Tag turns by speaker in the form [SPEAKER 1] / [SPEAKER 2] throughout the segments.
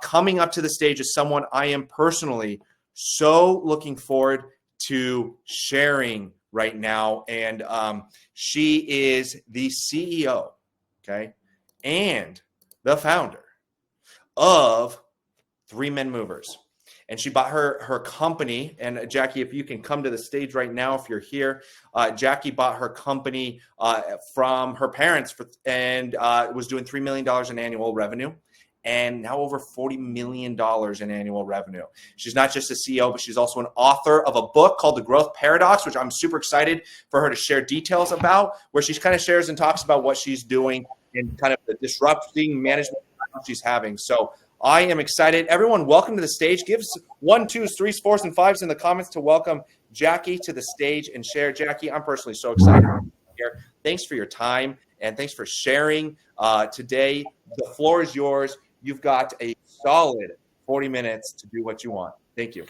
[SPEAKER 1] Coming up to the stage is someone I am personally so looking forward to sharing right now. And she is the CEO, okay, and the founder of Three Men Movers. And she bought her company. And Jacky, if you can come to the stage right now, if you're here, Jacky bought her company from her parents and was doing $3 million in annual revenue, and now over $40 million in annual revenue. She's not just a CEO, but she's also an author of a book called The Growth Paradox, which I'm super excited for her to share details about, where she kind of shares and talks about what she's doing and kind of the disrupting management she's having. So I am excited. Everyone, welcome to the stage. Give us 1, 2s, 3s, 4s, and 5s in the comments to welcome Jacky to the stage and share. Jacky, I'm personally so excited to be here. Thanks for your time and thanks for sharing today. The floor is yours. You've got a solid 40 minutes to do what you want. Thank you.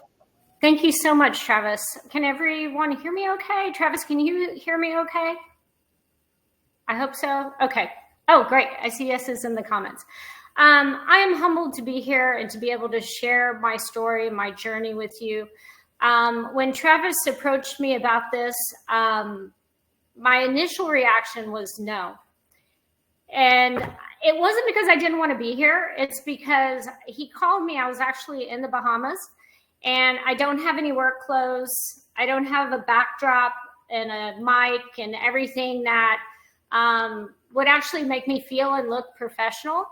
[SPEAKER 2] Thank you so much, Travis. Can everyone hear me okay? Travis, can you hear me okay? I hope so. Okay. Oh, great. I see yeses in the comments. I am humbled to be here and to be able to share my story, my journey with you. When Travis approached me about this, my initial reaction was no. And it wasn't because I didn't want to be here. It's because he called me. I was actually in the Bahamas, and I don't have any work clothes. I don't have a backdrop and a mic and everything that would actually make me feel and look professional.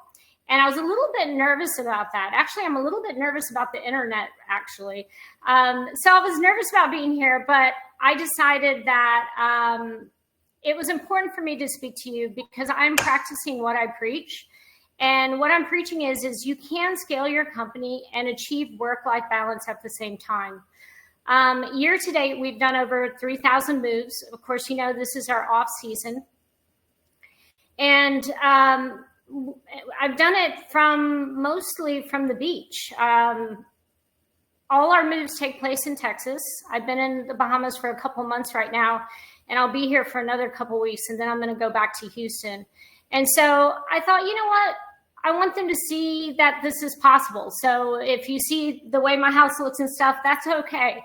[SPEAKER 2] And I was a little bit nervous about that. Actually, I'm a little bit nervous about the internet, actually. So I was nervous about being here, but I decided that it was important for me to speak to you because I'm practicing what I preach. And what I'm preaching is you can scale your company and achieve work-life balance at the same time. Year to date, we've done over 3,000 moves. Of course, you know, this is our off season. And I've done it mostly from the beach. All our moves take place in Texas. I've been in the Bahamas for a couple months right now, and I'll be here for another couple weeks, and then I'm going to go back to Houston. And so I thought, you know what? I want them to see that this is possible. So if you see the way my house looks and stuff, that's okay.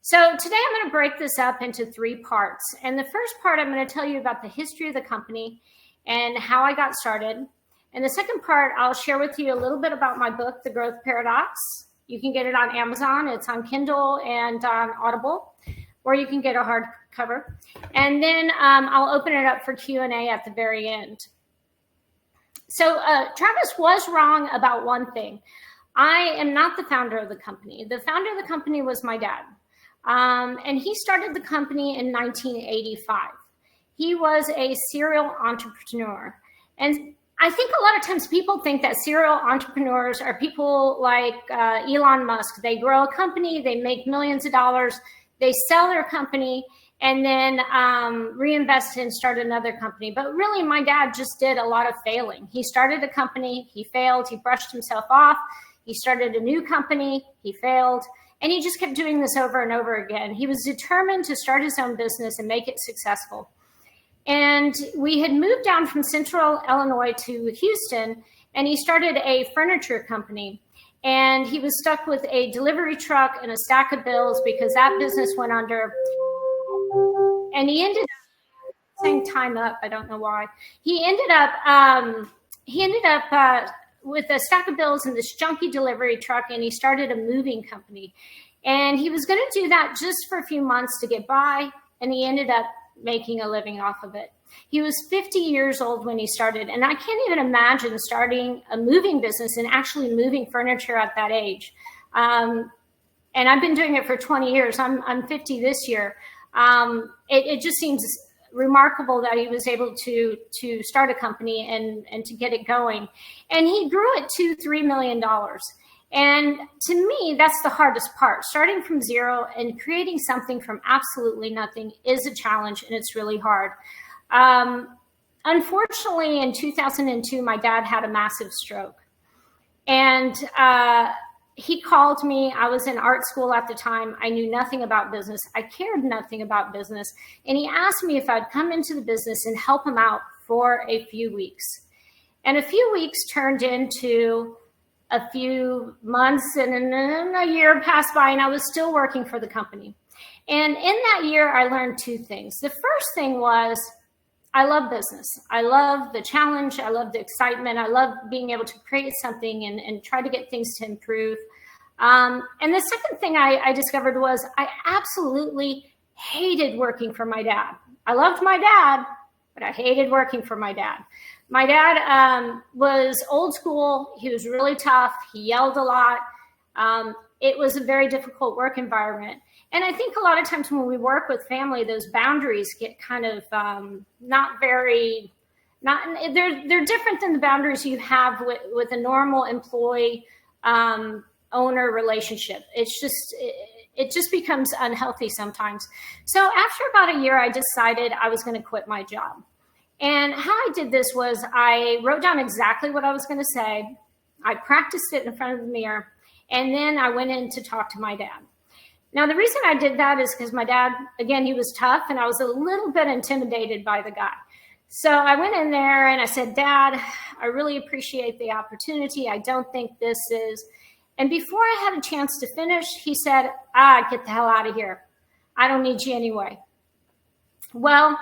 [SPEAKER 2] So today I'm going to break this up into 3 parts. And the first part, I'm going to tell you about the history of the company and how I got started. And the second part, I'll share with you a little bit about my book, The Growth Paradox. You can get it on Amazon. It's on Kindle and on Audible, or you can get a hardcover. And then I'll open it up for Q&A at the very end. So Travis was wrong about one thing. I am not the founder of the company. The founder of the company was my dad. And he started the company in 1985. He was a serial entrepreneur. And I think a lot of times people think that serial entrepreneurs are people like Elon Musk. They grow a company, they make millions of dollars, they sell their company, and then reinvest and start another company. But really, my dad just did a lot of failing. He started a company, he failed, he brushed himself off, he started a new company, he failed, and he just kept doing this over and over again. He was determined to start his own business and make it successful. And we had moved down from Central Illinois to Houston, and he started a furniture company. And he was stuck with a delivery truck and a stack of bills because that business went under. And he ended up saying time up. I don't know why. He ended up with a stack of bills and this junky delivery truck, and he started a moving company. And he was going to do that just for a few months to get by, and he ended up making a living off of it. He was 50 years old when he started, and I can't even imagine starting a moving business and actually moving furniture at that age. And I've been doing it for 20 years. I'm 50 this year. It just seems remarkable that he was able to start a company and to get it going. And he grew it to $3 million. And to me, that's the hardest part. Starting from zero and creating something from absolutely nothing is a challenge, and it's really hard. Unfortunately, in 2002, my dad had a massive stroke. And he called me. I was in art school at the time. I knew nothing about business. I cared nothing about business. And he asked me if I'd come into the business and help him out for a few weeks. And a few weeks turned into a few months and then a year passed by, and I was still working for the company. And in that year, I learned two things. The first thing was I love business. I love the challenge. I love the excitement. I love being able to create something and try to get things to improve. And the second thing I discovered was I absolutely hated working for my dad. I loved my dad, but I hated working for my dad. My dad was old school. He was really tough. He yelled a lot. It was a very difficult work environment. And I think a lot of times when we work with family, those boundaries get kind of they're different than the boundaries you have with a normal employee owner relationship. It just becomes unhealthy sometimes. So after about a year, I decided I was going to quit my job. And how I did this was I wrote down exactly what I was going to say. I practiced it in front of the mirror. And then I went in to talk to my dad. Now, the reason I did that is because my dad, again, he was tough and I was a little bit intimidated by the guy. So I went in there and I said, Dad, I really appreciate the opportunity. I don't think this is. And before I had a chance to finish, he said, get the hell out of here. I don't need you anyway. Well,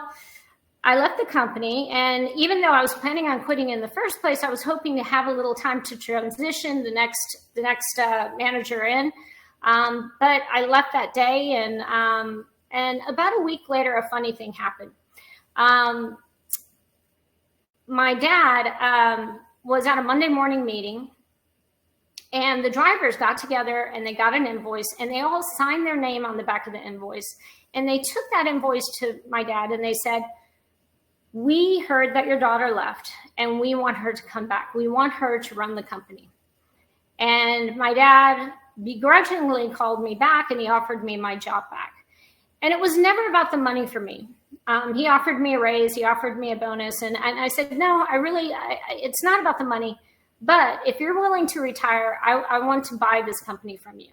[SPEAKER 2] I left the company, and even though I was planning on quitting in the first place, I was hoping to have a little time to transition the next manager in. But I left that day, and about a week later, a funny thing happened. My dad was at a Monday morning meeting, and the drivers got together and they got an invoice, and they all signed their name on the back of the invoice. And they took that invoice to my dad and they said, we heard that your daughter left and we want her to come back. We want her to run the company. And my dad begrudgingly called me back and he offered me my job back. And it was never about the money for me. He offered me a raise, he offered me a bonus. And I said, no, it's not about the money. But if you're willing to retire, I want to buy this company from you.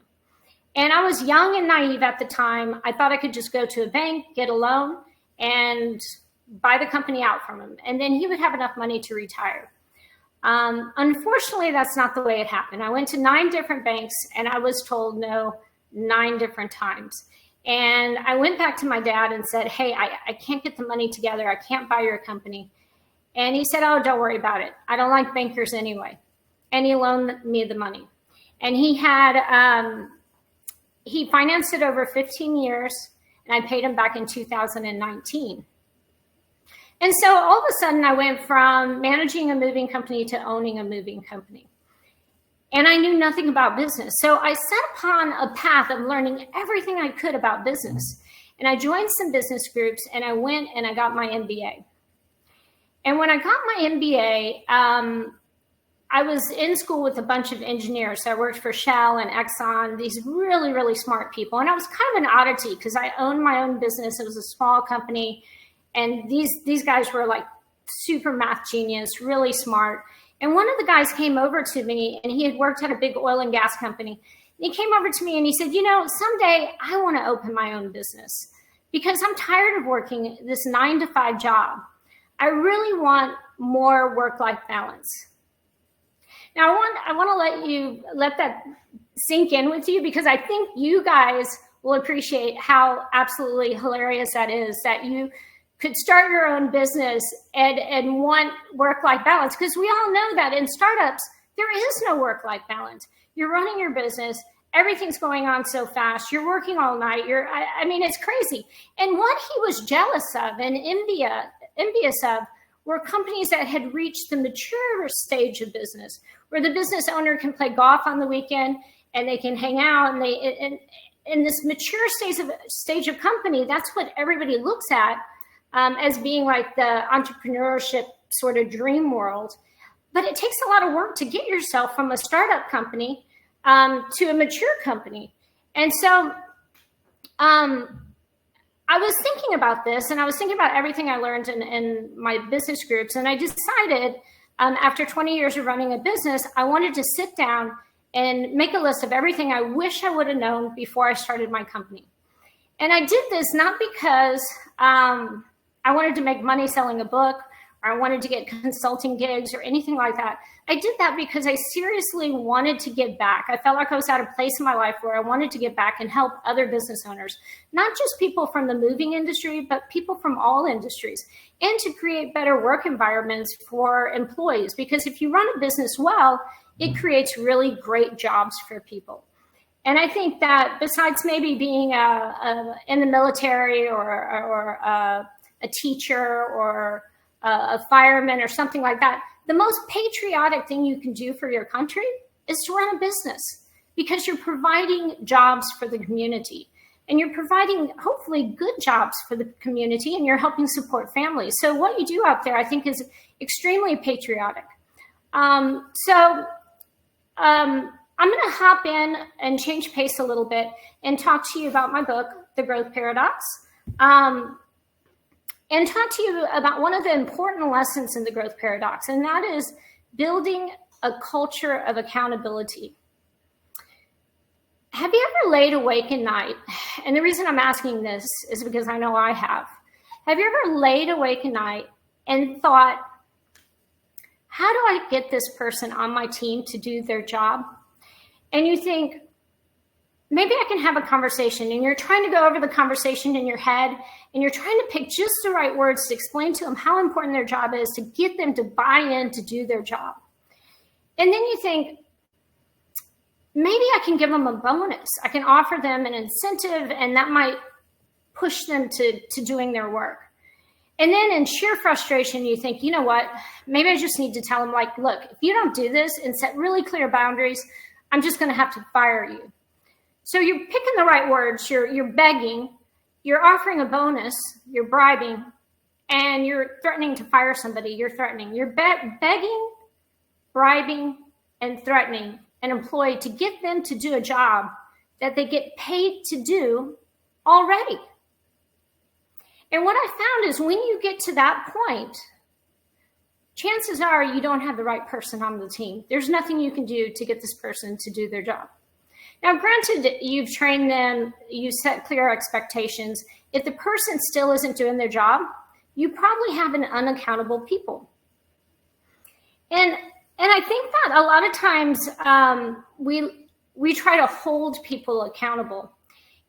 [SPEAKER 2] And I was young and naive at the time. I thought I could just go to a bank, get a loan, and buy the company out from him. And then he would have enough money to retire. Unfortunately, that's not the way it happened. I went to 9 different banks and I was told no 9 different times. And I went back to my dad and said, hey, I can't get the money together. I can't buy your company. And he said, oh, don't worry about it. I don't like bankers anyway. And he loaned me the money. And he financed it over 15 years, and I paid him back in 2019. And so all of a sudden, I went from managing a moving company to owning a moving company. And I knew nothing about business. So I set upon a path of learning everything I could about business. And I joined some business groups, and I went and I got my MBA. And when I got my MBA, I was in school with a bunch of engineers. So I worked for Shell and Exxon, these really, really smart people. And I was kind of an oddity because I owned my own business. It was a small company. And these guys were like super math genius, really smart. And one of the guys came over to me, and he had worked at a big oil and gas company. And he came over to me and he said, you know, someday I want to open my own business because I'm tired of working this 9-to-5 job. I really want more work-life balance. Now, I want to let that sink in with you because I think you guys will appreciate how absolutely hilarious that is, that you could start your own business and want work-life balance, because we all know that in startups, there is no work-life balance. You're running your business. Everything's going on so fast. You're working all night. I mean, it's crazy. And what he was jealous of and envious of were companies that had reached the mature stage of business, where the business owner can play golf on the weekend and they can hang out. And in this mature stage of company, that's what everybody looks at as being like the entrepreneurship sort of dream world. But it takes a lot of work to get yourself from a startup company to a mature company. And so I was thinking about this, and I was thinking about everything I learned in my business groups. And I decided after 20 years of running a business, I wanted to sit down and make a list of everything I wish I would have known before I started my company. And I did this not because I wanted to make money selling a book, or I wanted to get consulting gigs or anything like that. I did that because I seriously wanted to give back. I felt like I was at a place in my life where I wanted to give back and help other business owners, not just people from the moving industry, but people from all industries, and to create better work environments for employees. Because if you run a business well, it creates really great jobs for people. And I think that besides maybe being in the military or a teacher or a fireman or something like that, the most patriotic thing you can do for your country is to run a business, because you're providing jobs for the community, and you're providing hopefully good jobs for the community, and you're helping support families. So what you do out there, I think, is extremely patriotic. I'm going to hop in and change pace a little bit and talk to you about my book, The Growth Paradox, and talk to you about one of the important lessons in the growth paradox, and that is building a culture of accountability. Have you ever laid awake at night? And the reason I'm asking this is because I know I have. Have you ever laid awake at night and thought, how do I get this person on my team to do their job? And you think, maybe I can have a conversation, and you're trying to go over the conversation in your head, and you're trying to pick just the right words to explain to them how important their job is, to get them to buy in to do their job. And then you think, maybe I can give them a bonus. I can offer them an incentive, and that might push them to doing their work. And then in sheer frustration, you think, you know what, maybe I just need to tell them, like, look, if you don't do this and set really clear boundaries, I'm just going to have to fire you. So you're picking the right words, you're begging, you're offering a bonus, you're bribing, and you're threatening to fire somebody. You're threatening. You're begging, bribing, and threatening an employee to get them to do a job that they get paid to do already. And what I found is when you get to that point, chances are you don't have the right person on the team. There's nothing you can do to get this person to do their job. Now, granted, you've trained them, you set clear expectations. If the person still isn't doing their job, you probably have an unaccountable people. And I think that a lot of times we try to hold people accountable.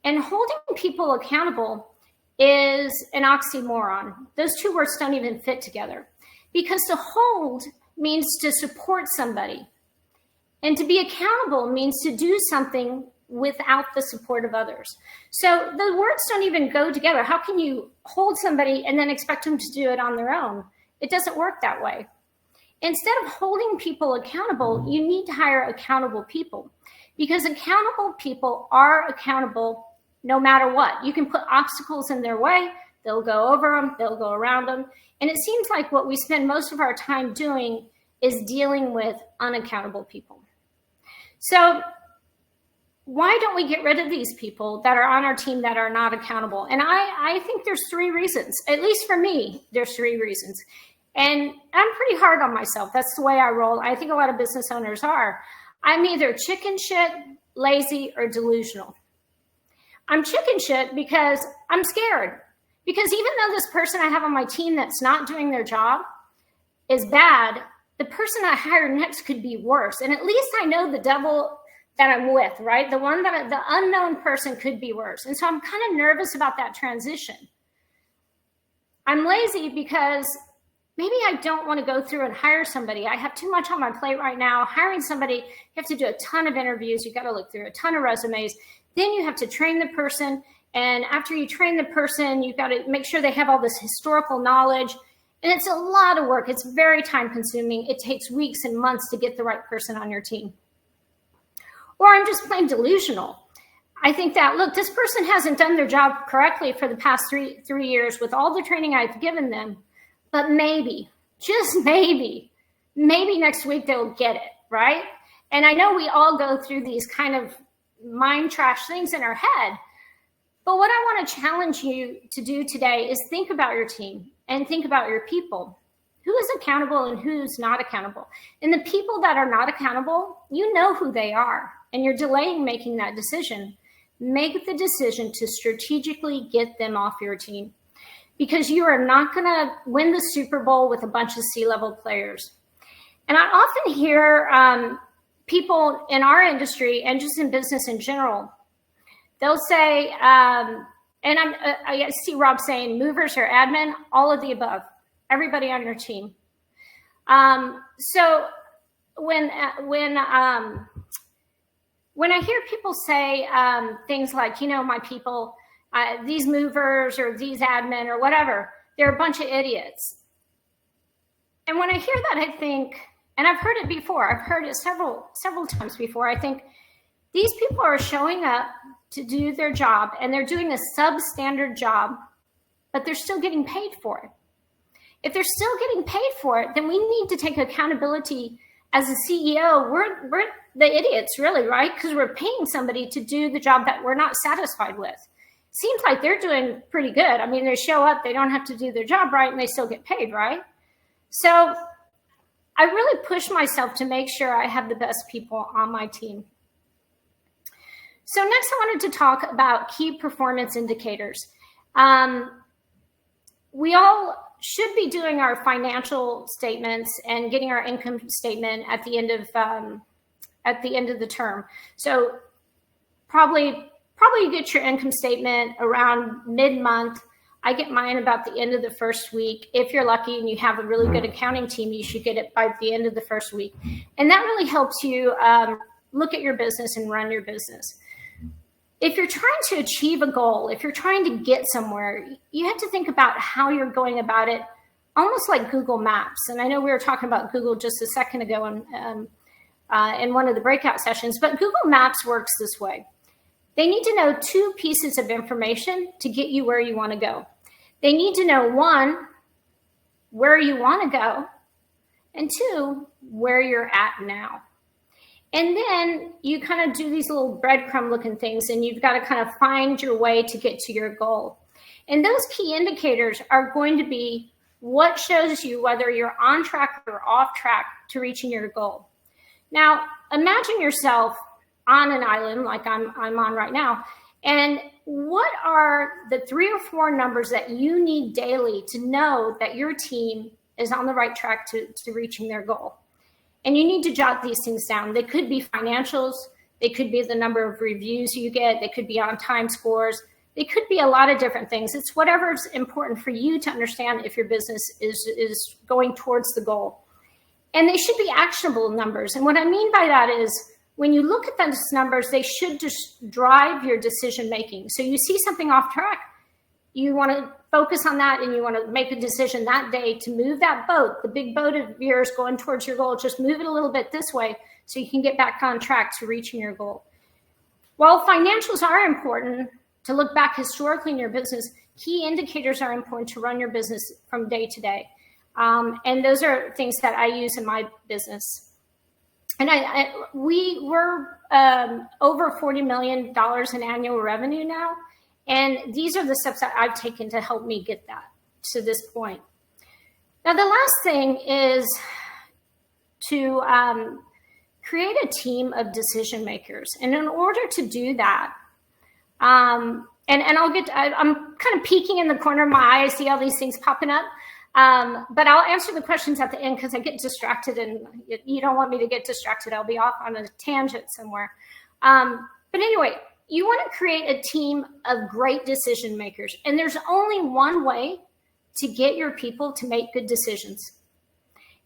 [SPEAKER 2] And holding people accountable is an oxymoron. Those two words don't even fit together. Because to hold means to support somebody. And to be accountable means to do something without the support of others. So the words don't even go together. How can you hold somebody and then expect them to do it on their own? It doesn't work that way. Instead of holding people accountable, you need to hire accountable people, because accountable people are accountable no matter what. You can put obstacles in their way. They'll go over them. They'll go around them. And it seems like what we spend most of our time doing is dealing with unaccountable people. So why don't we get rid of these people that are on our team that are not accountable? And I think there's 3 reasons. At least for me, there's 3 reasons. And I'm pretty hard on myself. That's the way I roll. I think a lot of business owners are. I'm either chicken shit, lazy, or delusional. I'm chicken shit because I'm scared. Because even though this person I have on my team that's not doing their job is bad, the person I hire next could be worse. And at least I know the devil that I'm with, right? The unknown person could be worse. And so I'm kind of nervous about that transition. I'm lazy because maybe I don't want to go through and hire somebody. I have too much on my plate right now. Hiring somebody, you have to do a ton of interviews. You got to look through a ton of resumes. Then you have to train the person. And after you train the person, you've got to make sure they have all this historical knowledge. And it's a lot of work. It's very time consuming. It takes weeks and months to get the right person on your team. Or I'm just plain delusional. I think that, look, this person hasn't done their job correctly for the past three years with all the training I've given them. But maybe, just maybe next week they'll get it, right? And I know we all go through these kind of mind trash things in our head. But what I want to challenge you to do today is think about your team and think about your people. Who is accountable and who's not accountable? And the people that are not accountable, you know who they are, and you're delaying making that decision. Make the decision to strategically get them off your team, because you are not going to win the Super Bowl with a bunch of C-level players. And I often hear people in our industry and just in business in general, they'll say, and I see Rob saying movers or admin, all of the above, everybody on your team. So when I hear people say things like, my people, these movers or these admin or whatever, they're a bunch of idiots. And when I hear that, I think, and I've heard it before, I've heard it several times before, I think these people are showing up to do their job and they're doing a substandard job, but they're still getting paid for it. If they're still getting paid for it, then we need to take accountability as a CEO. We're the idiots, really, right? Because we're paying somebody to do the job that we're not satisfied with. Seems like they're doing pretty good. I mean, they show up, they don't have to do their job right, and they still get paid, right? So I really push myself to make sure I have the best people on my team. So next I wanted to talk about key performance indicators. We all should be doing our financial statements and getting our income statement at the end of the term. So probably you get your income statement around mid-month. I get mine about the end of the first week. If you're lucky and you have a really good accounting team, you should get it by the end of the first week. And that really helps you look at your business and run your business. If you're trying to achieve a goal, if you're trying to get somewhere, you have to think about how you're going about it, almost like Google Maps. And I know we were talking about Google just a second ago in one of the breakout sessions, but Google Maps works this way. They need to know two pieces of information to get you where you want to go. They need to know, one, where you want to go, and two, where you're at now. And then you kind of do these little breadcrumb looking things, and you've got to kind of find your way to get to your goal. And those key indicators are going to be what shows you whether you're on track or off track to reaching your goal. Now, imagine yourself on an island like I'm on right now. And what are the 3 or 4 numbers that you need daily to know that your team is on the right track to reaching their goal? And you need to jot these things down. They could be financials. They could be the number of reviews you get. They could be on-time scores. They could be a lot of different things. It's whatever's important for you to understand if your business is going towards the goal. And they should be actionable numbers. And what I mean by that is when you look at those numbers, they should just drive your decision-making. So you see something off track, you want to focus on that and you want to make a decision that day to move that boat, the big boat of yours going towards your goal, just move it a little bit this way so you can get back on track to reaching your goal. While financials are important to look back historically in your business, key indicators are important to run your business from day to day. And those are things that I use in my business. And we're over $40 million in annual revenue now. And these are the steps that I've taken to help me get that to this point. Now, the last thing is to create a team of decision makers. And in order to do that, I'm kind of peeking in the corner of my eye. I see all these things popping up. But I'll answer the questions at the end because I get distracted and you don't want me to get distracted. I'll be off on a tangent somewhere. But anyway, you want to create a team of great decision makers. And there's only one way to get your people to make good decisions.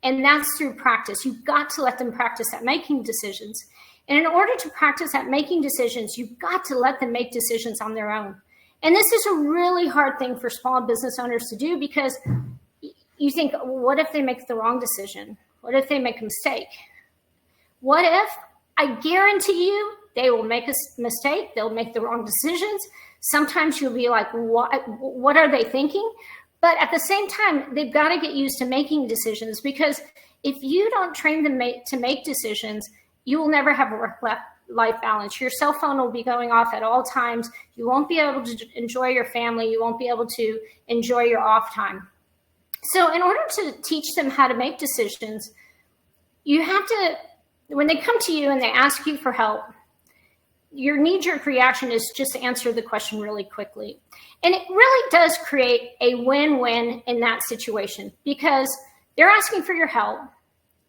[SPEAKER 2] And that's through practice. You've got to let them practice at making decisions. And in order to practice at making decisions, you've got to let them make decisions on their own. And this is a really hard thing for small business owners to do because you think, well, what if they make the wrong decision? What if they make a mistake? What if, I guarantee you, they will make a mistake. They'll make the wrong decisions. Sometimes you'll be like, what are they thinking? But at the same time, they've got to get used to making decisions because if you don't train them to make decisions, you will never have a work-life balance. Your cell phone will be going off at all times. You won't be able to enjoy your family. You won't be able to enjoy your off time. So in order to teach them how to make decisions, you have to, when they come to you and they ask you for help, your knee-jerk reaction is just to answer the question really quickly. And it really does create a win-win in that situation because they're asking for your help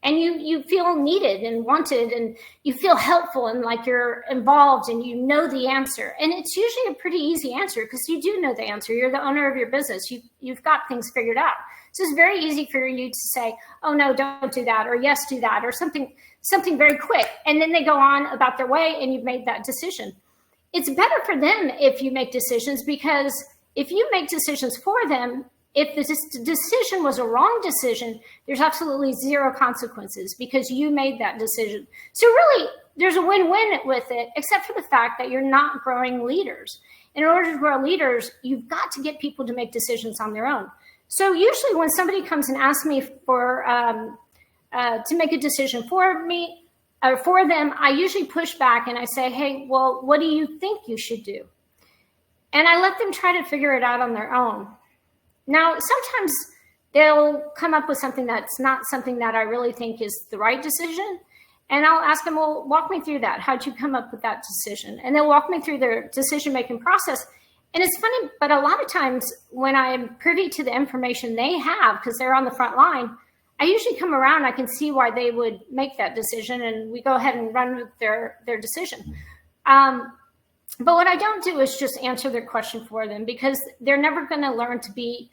[SPEAKER 2] and you feel needed and wanted, and you feel helpful and like you're involved and you know the answer. And it's usually a pretty easy answer because you do know the answer. You're the owner of your business. You've got things figured out. So it's very easy for you to say, oh no, don't do that, or yes, do that, or something very quick. And then they go on about their way and you've made that decision. It's better for them if you make decisions, because if you make decisions for them, if the decision was a wrong decision, there's absolutely zero consequences because you made that decision. So really, there's a win-win with it, except for the fact that you're not growing leaders. In order to grow leaders, you've got to get people to make decisions on their own. So usually when somebody comes and asks me for to make a decision for me or for them, I usually push back and I say, hey, well, what do you think you should do? And I let them try to figure it out on their own. Now, sometimes they'll come up with something that's not something that I really think is the right decision. And I'll ask them, well, walk me through that. How'd you come up with that decision? And they'll walk me through their decision-making process. And it's funny, but a lot of times when I'm privy to the information they have, because they're on the front line, I usually come around, I can see why they would make that decision, and we go ahead and run with their decision. But what I don't do is just answer their question for them, because they're never going to learn to be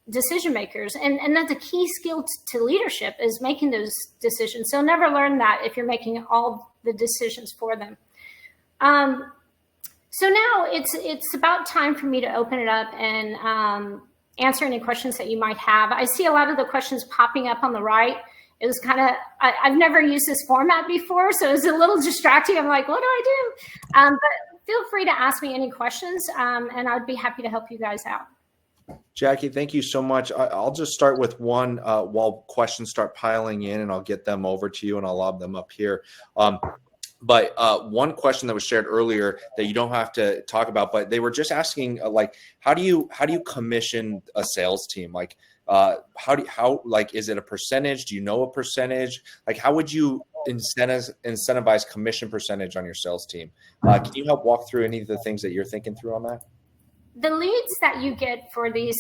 [SPEAKER 2] decision makers. And that's a key skill to leadership, is making those decisions. They'll never learn that if you're making all the decisions for them. So now it's about time for me to open it up and answer any questions that you might have. I see a lot of the questions popping up on the right. It was kind of, I've never used this format before, so it was a little distracting. I'm like, what do I do? But feel free to ask me any questions, and I'd be happy to help you guys out.
[SPEAKER 1] Jacky, thank you so much. I'll just start with one while questions start piling in, and I'll get them over to you and I'll lob them up here. But one question that was shared earlier that you don't have to talk about, but they were just asking, like, how do you commission a sales team? Like, how is it a percentage? Do you know a percentage? Like, how would you incentivize commission percentage on your sales team? Can you help walk through any of the things that you're thinking through on that?
[SPEAKER 2] The leads that you get for these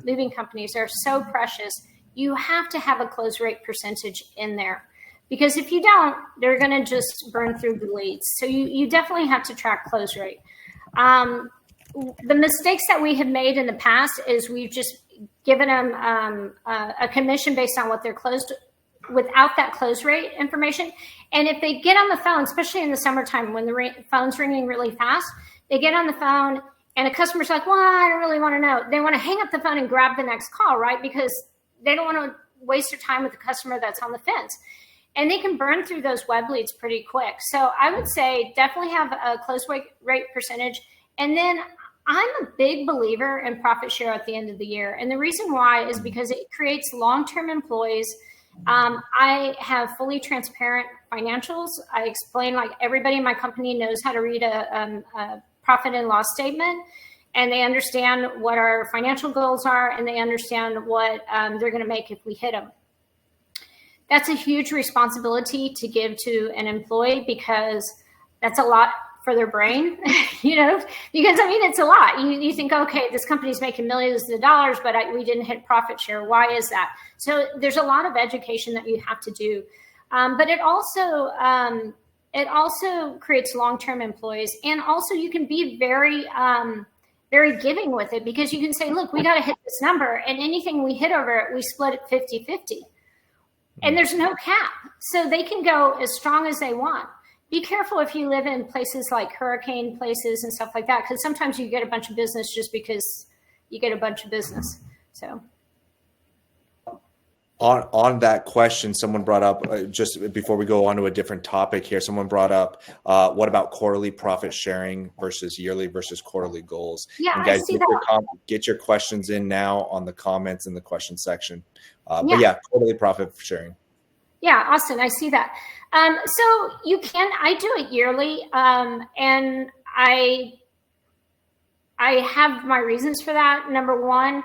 [SPEAKER 2] moving companies are so precious. You have to have a close rate percentage in there, because if you don't, they're going to just burn through the leads. So you definitely have to track close rate. The mistakes that we have made in the past is we've just given them a commission based on what they're closed without that close rate information. And if they get on the phone, especially in the summertime when the phone's ringing really fast, they get on the phone and a customer's like, well, I don't really want to know. They want to hang up the phone and grab the next call, right? Because they don't want to waste their time with the customer that's on the fence. And they can burn through those web leads pretty quick. So I would say definitely have a close rate percentage. And then I'm a big believer in profit share at the end of the year. And the reason why is because it creates long-term employees. I have fully transparent financials. I explain, like, everybody in my company knows how to read a profit and loss statement, and they understand what our financial goals are, and they understand what they're going to make if we hit them. That's a huge responsibility to give to an employee, because that's a lot for their brain, because I mean, it's a lot. You think, okay, this company's making millions of dollars, but we didn't hit profit share. Why is that? So there's a lot of education that you have to do. But it also creates long-term employees. And also you can be very, very giving with it, because you can say, look, we got to hit this number, and anything we hit over it, we split it 50-50. And there's no cap. So they can go as strong as they want. Be careful if you live in places like hurricane places and stuff like that, because sometimes you get a bunch of business just because you get a bunch of business. So
[SPEAKER 1] on that question, someone brought up, just before we go on to a different topic here, someone brought up, what about quarterly profit sharing versus yearly versus quarterly goals?
[SPEAKER 2] Yeah,
[SPEAKER 1] and guys,
[SPEAKER 2] I see that.
[SPEAKER 1] Get your questions in now on the comments in the question section. But yeah, quarterly profit sharing.
[SPEAKER 2] Yeah, Austin, I see that. So I do it yearly, and I have my reasons for that. Number one,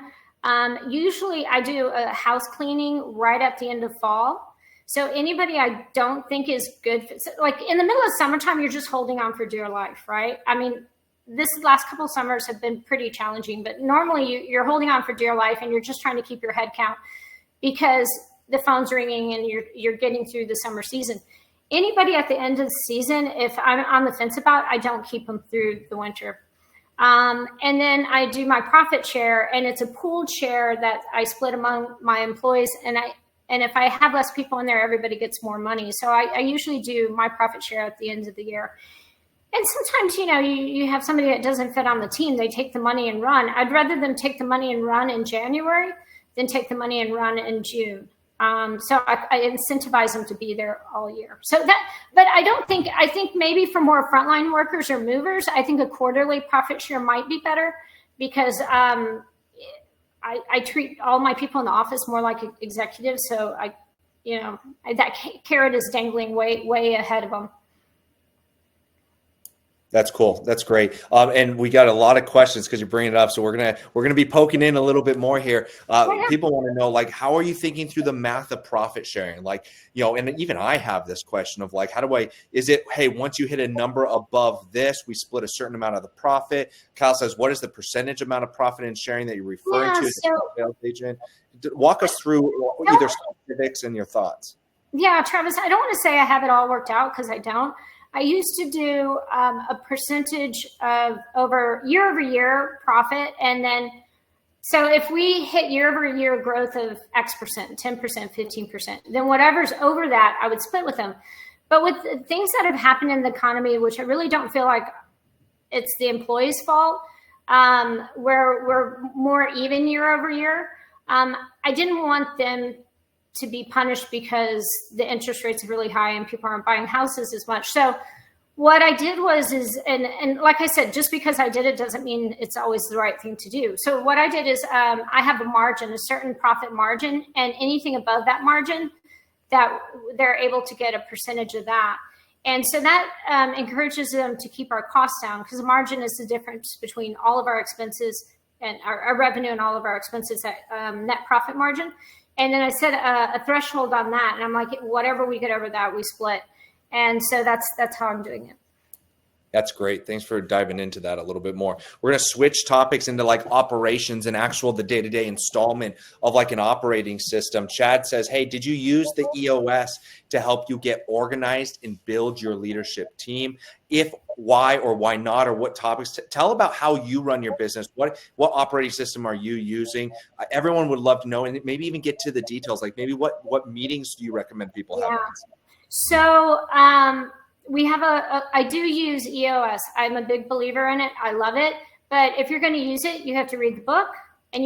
[SPEAKER 2] usually I do a house cleaning right at the end of fall. So anybody I don't think is good, like in the middle of summertime, you're just holding on for dear life, right? I mean, this last couple of summers have been pretty challenging, but normally you're holding on for dear life, and you're just trying to keep your head count, because the phone's ringing and you're getting through the summer season. Anybody at the end of the season, if I'm on the fence about, I don't keep them through the winter. And then I do my profit share, and it's a pooled share that I split among my employees. And if I have less people in there, everybody gets more money. So I usually do my profit share at the end of the year. And sometimes, you have somebody that doesn't fit on the team. They take the money and run. I'd rather them take the money and run in January than take the money and run in June. So I incentivize them to be there all year. But I think maybe for more frontline workers or movers, I think a quarterly profit share might be better, because I treat all my people in the office more like executives. So that carrot is dangling way ahead of them.
[SPEAKER 1] That's cool. That's great. And we got a lot of questions because you're bringing it up. So we're gonna be poking in a little bit more here. People want to know, like, how are you thinking through the math of profit sharing? Like, and even I have this question of, like, is it, hey, once you hit a number above this, we split a certain amount of the profit? Kyle says, what is the percentage amount of profit in sharing that you're referring to as a sales agent? Walk us through either specifics and your thoughts.
[SPEAKER 2] Yeah, Travis, I don't want to say I have it all worked out, because I don't. I used to do a percentage of year over year profit. And then, so if we hit year over year growth of X percent, 10%, 15%, then whatever's over that, I would split with them. But with the things that have happened in the economy, which I really don't feel like it's the employee's fault, where we're more even year over year, I didn't want them to be punished because the interest rates are really high and people aren't buying houses as much. So what I did was, and like I said, just because I did it doesn't mean it's always the right thing to do. So what I did is I have a margin, a certain profit margin, and anything above that margin, that they're able to get a percentage of that. And so that encourages them to keep our costs down, because the margin is the difference between all of our expenses and our revenue and all of our expenses at net profit margin. And then I set a threshold on that, and I'm like, whatever we get over that, we split. And so that's how I'm doing it.
[SPEAKER 1] That's great. Thanks for diving into that a little bit more. We're going to switch topics into like operations and the day-to-day installment of like an operating system. Chad says, hey, did you use the EOS to help you get organized and build your leadership team? If why or why not, or what topics? Tell about how you run your business. What operating system are you using? Everyone would love to know, and maybe even get to the details. Like maybe what meetings do you recommend people have?
[SPEAKER 2] So we have I do use EOS. I'm a big believer in it. I love it. But if you're going to use it, you have to read the book, and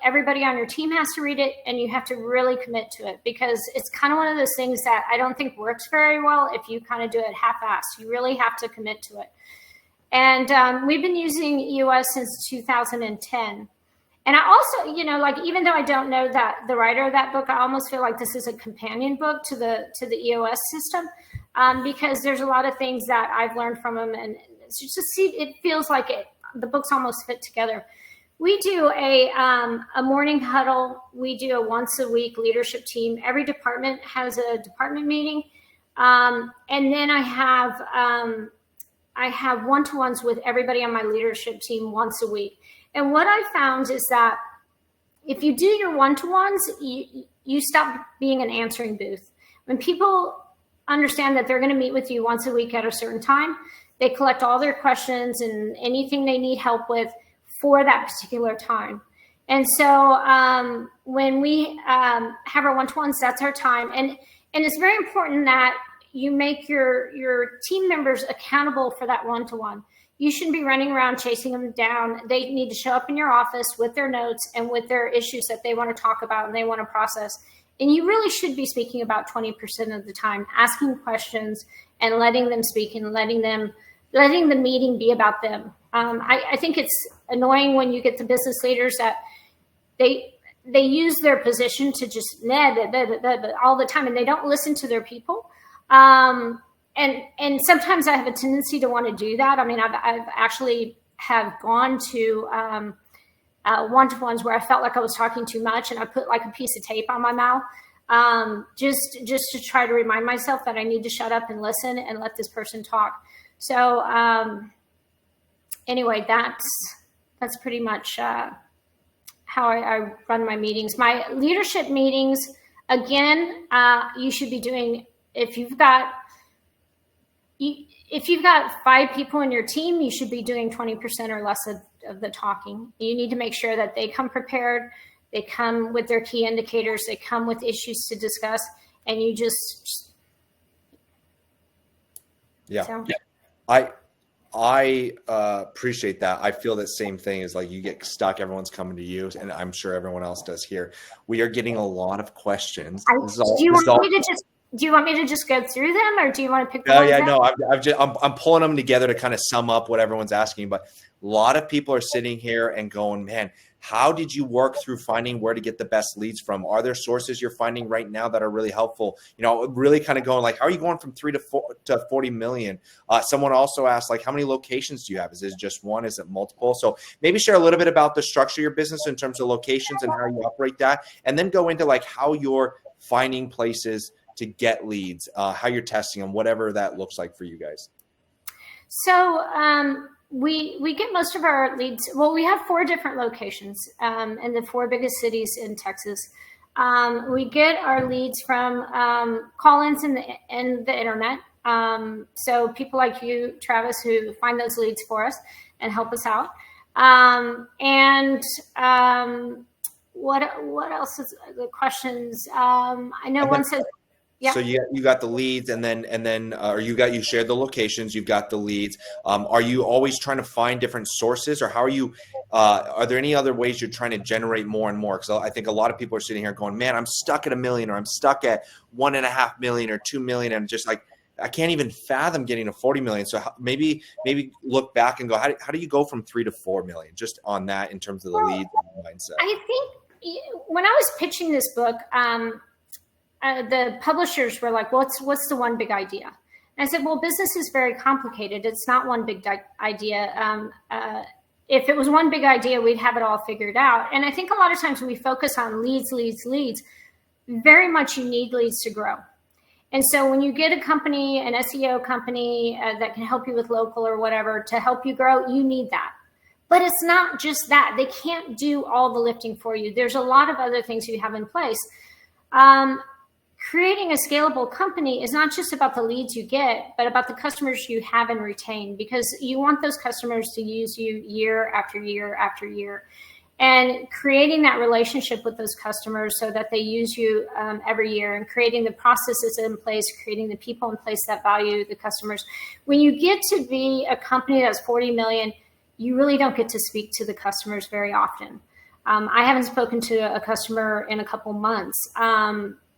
[SPEAKER 2] everybody on your team has to read it, and you have to really commit to it, because it's kind of one of those things that I don't think works very well if you kind of do it half-assed. You really have to commit to it. And we've been using EOS since 2010. And I also, even though I don't know the writer of that book, I almost feel like this is a companion book to the EOS system, because there's a lot of things that I've learned from him, and it feels like the books almost fit together. We do a morning huddle. We do a once a week leadership team. Every department has a department meeting, and then I have one-to-ones with everybody on my leadership team once a week. And what I found is that if you do your one-to-ones, you stop being an answering booth. When people understand that they're going to meet with you once a week at a certain time, they collect all their questions and anything they need help with for that particular time. And so when we have our one-to-ones, that's our time. And it's very important that you make your team members accountable for that one-to-one. You shouldn't be running around chasing them down. They need to show up in your office with their notes and with their issues that they want to talk about and they want to process. And you really should be speaking about 20% of the time, asking questions and letting them speak and letting the meeting be about them. I think it's annoying when you get the business leaders that they use their position to just all the time, and they don't listen to their people. And sometimes I have a tendency to want to do that. I mean, I've actually have gone to one-to-ones where I felt like I was talking too much, and I put like a piece of tape on my mouth, just to try to remind myself that I need to shut up and listen and let this person talk. So anyway, that's pretty much how I run my meetings. My leadership meetings, Again, you should be doing, if you've got 5 people in your team, you should be doing 20% or less of the talking. You need to make sure that they come prepared, they come with their key indicators, they come with issues to discuss, and you just.
[SPEAKER 1] Yeah. So. I appreciate that. I feel the same thing is like you get stuck, everyone's coming to you, and I'm sure everyone else does here. We are getting a lot of questions.
[SPEAKER 2] Do you want me to just go through them, or do you want to pick?
[SPEAKER 1] I'm pulling them together to kind of sum up what everyone's asking. But a lot of people are sitting here and going, man, how did you work through finding where to get the best leads from? Are there sources you're finding right now that are really helpful? You know, really kind of going like, how are you going from 3 to 40 million? Someone also asked, like, how many locations do you have? Is it just one? Is it multiple? So maybe share a little bit about the structure of your business in terms of locations and how you operate that, and then go into like how you're finding places to get leads, how you're testing them, whatever that looks like for you guys.
[SPEAKER 2] So we get most of our leads. Well, we have 4 different locations in the 4 biggest cities in Texas. We get our leads from call-ins in the internet. So people like you, Travis, who find those leads for us and help us out. What else is the questions? I know one says.
[SPEAKER 1] Yeah. So you got the leads, and then you shared the locations. You've got the leads. Are you always trying to find different sources, or how are you? Are there any other ways you're trying to generate more and more? Because I think a lot of people are sitting here going, "Man, I'm stuck at $1 million, or I'm stuck at $1.5 million, or $2 million." And just like I can't even fathom getting to 40 million. So maybe look back and go, how do you go from 3 to 4 million? Just on that in terms of the lead mindset.
[SPEAKER 2] I think when I was pitching this book. The publishers were like, what's the one big idea? And I said, well, business is very complicated. It's not one big idea. If it was one big idea, we'd have it all figured out. And I think a lot of times when we focus on leads, very much you need leads to grow. And so when you get a company, an SEO company that can help you with local or whatever to help you grow, you need that. But it's not just that. They can't do all the lifting for you. There's a lot of other things you have in place. Creating a scalable company is not just about the leads you get, but about the customers you have and retain, because you want those customers to use you year after year after year. And creating that relationship with those customers so that they use you every year, and creating the processes in place, creating the people in place that value the customers. When you get to be a company that's 40 million, you really don't get to speak to the customers very often. I haven't spoken to a customer in a couple months.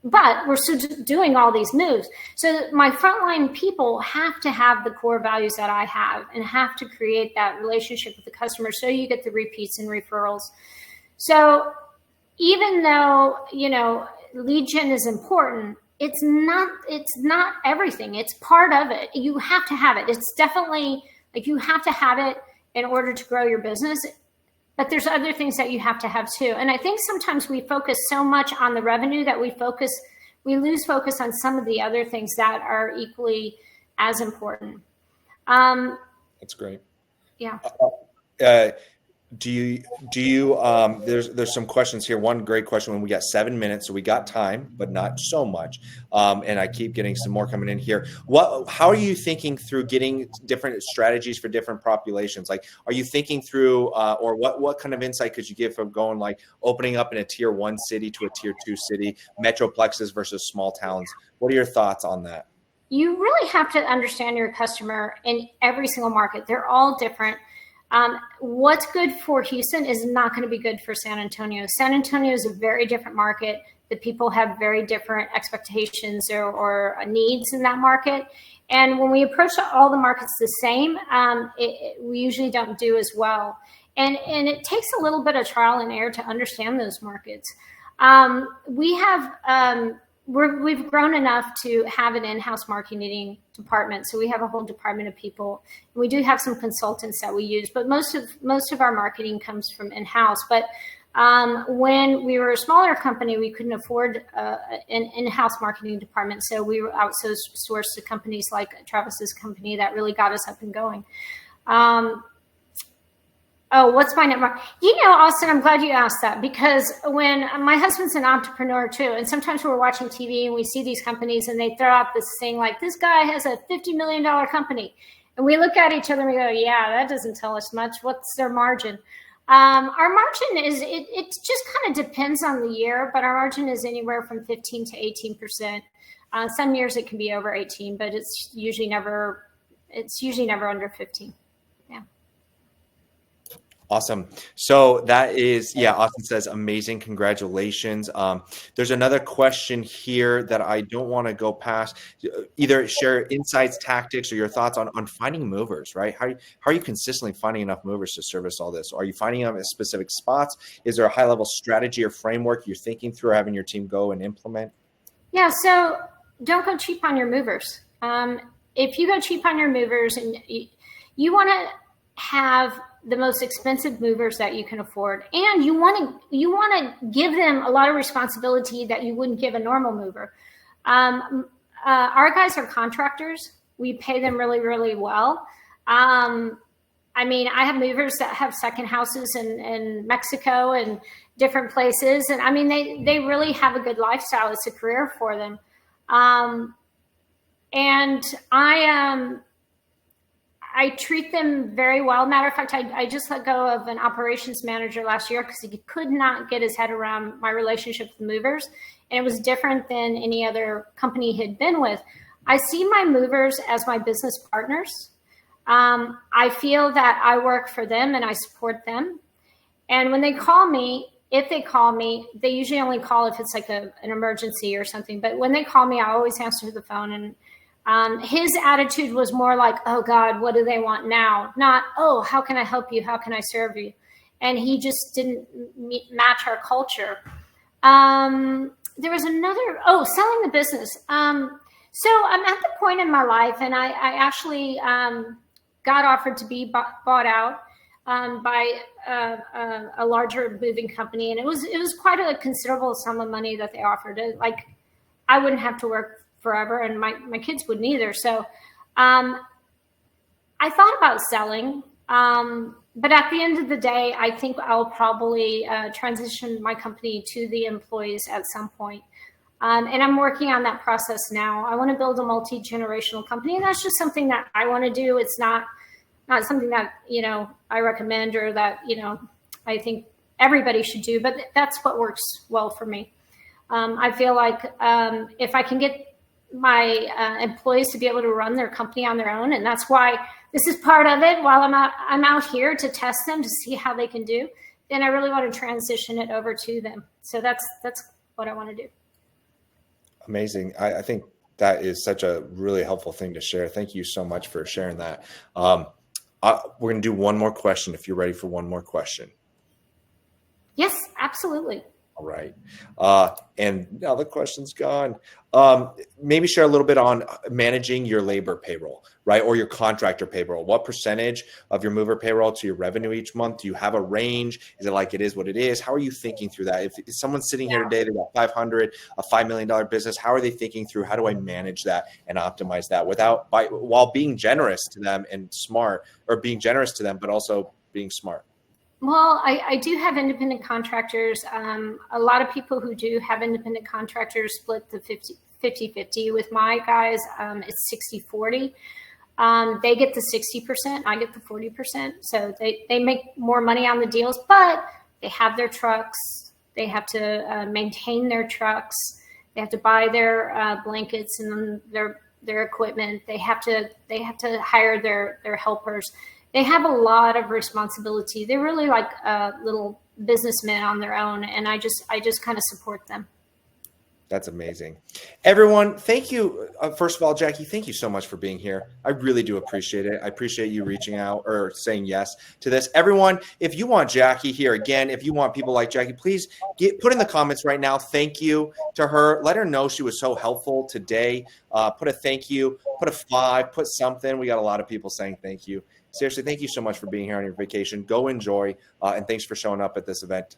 [SPEAKER 2] But we're still doing all these moves. So my frontline people have to have the core values that I have, and have to create that relationship with the customer so you get the repeats and referrals. So even though, lead gen is important, it's not everything. It's part of it. You have to have it. It's definitely like you have to have it in order to grow your business. But there's other things that you have to have too. And I think sometimes we focus so much on the revenue that we lose focus on some of the other things that are equally as important.
[SPEAKER 1] That's great.
[SPEAKER 2] Yeah.
[SPEAKER 1] Do you there's some questions here. One great question when we got 7 minutes, so we got time, but not so much. And I keep getting some more coming in here. How are you thinking through getting different strategies for different populations? Like, are you thinking through, or what kind of insight could you give from going like opening up in a tier 1 city to a tier 2 city, metroplexes versus small towns? What are your thoughts on that?
[SPEAKER 2] You really have to understand your customer in every single market. They're all different. What's good for Houston is not going to be good for San Antonio. San Antonio is a very different market. The people have very different expectations or needs in that market. And when we approach all the markets the same, we usually don't do as well. And it takes a little bit of trial and error to understand those markets. We've grown enough to have an in-house marketing department. So we have a whole department of people. We do have some consultants that we use, but most of our marketing comes from in-house. But when we were a smaller company, we couldn't afford an in-house marketing department. So we were outsourced to companies like Travis's company that really got us up and going. Oh, what's my network? You know, Austin, I'm glad you asked that, because when my husband's an entrepreneur too, and sometimes we're watching TV and we see these companies and they throw out this thing like, this guy has a $50 million company. And we look at each other and we go, yeah, that doesn't tell us much. What's their margin? Our margin is, it just kind of depends on the year, but our margin is anywhere from 15 to 18%. Some years it can be over 18, but it's usually never under 15.
[SPEAKER 1] Awesome. So that is, yeah, Austin says, amazing. Congratulations. There's another question here that I don't want to go past. Either share insights, tactics, or your thoughts on finding movers, right? How are you consistently finding enough movers to service all this? Are you finding them at specific spots? Is there a high level strategy or framework you're thinking through or having your team go and implement?
[SPEAKER 2] Yeah, so don't go cheap on your movers. If you go cheap on your movers, and you want to have the most expensive movers that you can afford, and you want to give them a lot of responsibility that you wouldn't give a normal mover. Our guys are contractors. We pay them really, really well. I mean, I have movers that have second houses in Mexico and different places, and I mean, they really have a good lifestyle. It's a career for them, and I treat them very well. Matter of fact, I just let go of an operations manager last year because he could not get his head around my relationship with movers. And it was different than any other company he had been with. I see my movers as my business partners. I feel that I work for them and I support them. And when they call me, if they call me, they usually only call if it's like an emergency or something. But when they call me, I always answer the phone. And his attitude was more like, oh God, what do they want now? Not, oh, how can I help you? How can I serve you? And he just didn't match our culture. There was another, selling the business. So I'm at the point in my life, and I actually got offered to be bought out by a larger moving company. And it was quite a considerable sum of money that they offered. Like, I wouldn't have to work forever, and my kids wouldn't either. So I thought about selling, but at the end of the day, I think I'll probably transition my company to the employees at some point. And I'm working on that process now. I want to build a multi-generational company, and that's just something that I want to do. It's not something that, I recommend or that, I think everybody should do, but that's what works well for me. I feel like if I can get my employees to be able to run their company on their own, and that's why this is part of it, while I'm out here to test them to see how they can do, then I really want to transition it over to them. So that's what I want to do.
[SPEAKER 1] Amazing. I think that is such a really helpful thing to share. Thank you so much for sharing that. We're going to do one more question if you're ready for one more question.
[SPEAKER 2] Yes, absolutely.
[SPEAKER 1] All right. And now the question's gone. Maybe share a little bit on managing your labor payroll, right? Or your contractor payroll. What percentage of your mover payroll to your revenue each month? Do you have a range? Is it like it is what it is? How are you thinking through that? If someone's sitting here today, they've got 500, a $5 million business, how are they thinking through, how do I manage that and optimize that while being generous to them and smart, or being generous to them, but also being smart?
[SPEAKER 2] Well, I do have independent contractors. A lot of people who do have independent contractors split the 50-50. With my guys, it's 60-40. They get the 60%, I get the 40%. So they make more money on the deals, but they have their trucks. They have to maintain their trucks. They have to buy their blankets and their equipment. They have to hire their helpers. They have a lot of responsibility. They're really like little businessmen on their own, and I just kind of support them.
[SPEAKER 1] That's amazing. Everyone, thank you. First of all, Jacky, thank you so much for being here. I really do appreciate it. I appreciate you reaching out or saying yes to this. Everyone, if you want Jacky here again, if you want people like Jacky, please put in the comments right now. Thank you to her. Let her know she was so helpful today. Put a thank you, put a 5, put something. We got a lot of people saying thank you. Seriously, thank you so much for being here on your vacation. Go enjoy, and thanks for showing up at this event.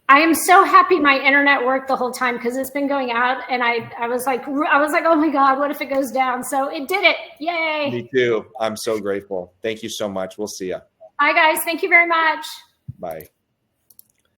[SPEAKER 2] I am so happy my internet worked the whole time because it's been going out, and I was like, oh my God, what if it goes down? So it did it. Yay.
[SPEAKER 1] Me too. I'm so grateful. Thank you so much. We'll see you.
[SPEAKER 2] Bye, guys. Thank you very much.
[SPEAKER 1] Bye.